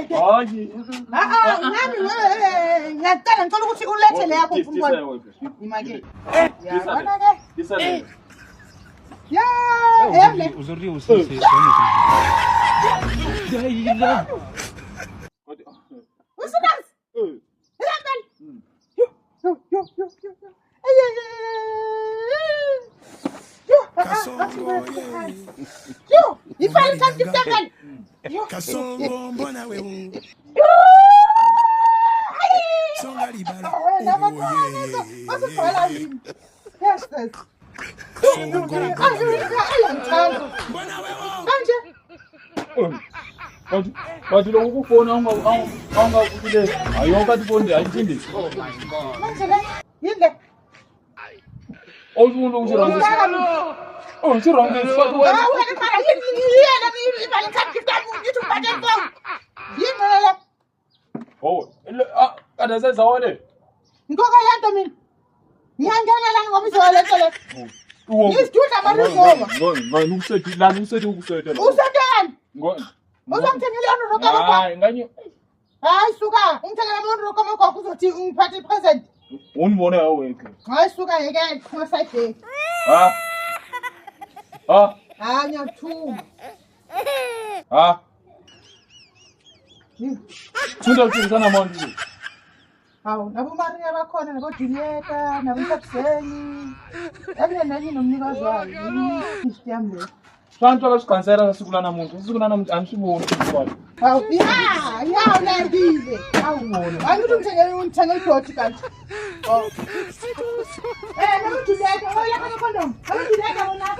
ngeke. Hayi. Ngani wewe ngiyacela ngicela ukuthi ulethele yakho mfumfana. Imake. Yabona ke? Disale. Yeah, Aujourd'hui aussi c'est Daïla. Usukazi. Yabona. Yo. Yo, ifale kanti mntangani. Kasongo mbona wewe songa libala Yes. mbona wewe Bathi lo ukufona awungakubile. Ayonke athi phone ayithindi. Manje le yinde. Awumuntu ushiranga. Oh, shiranga isifatu wena. Wena mara yena ifale kanti mntangani ngithi ubhade phone. Yini le? Oh, kada senza wale. Ngoka lento mina. Ngiyangena la ngoba izolethele. Ngisidudla Ngani ukusethi la ukusethi ukusethe. Usethelani? Ngani? Uzongithengela uNrokomo. Hayi nganye. Hayi suka, ungithengela uNrokomo kwakho uzothi ungiphathe present. Unibone awekho. Hayi suka yeke ngosayide. Ha nyathuma. Thunda sana manje. Hawu nabo Maria bakhona nabo Julieta nabo Tabseni. Nani nomnikazi wayo. Isiyamle. Santu akasiqhansela sikulana muntu. Sikulana muntu angisiboni ukuthi. Hawu ya ulendile. Hawu ngona. Angithi ungithengela idoti kanti. Nabo Julieta, oya kana condom. Nabo Julieta bona.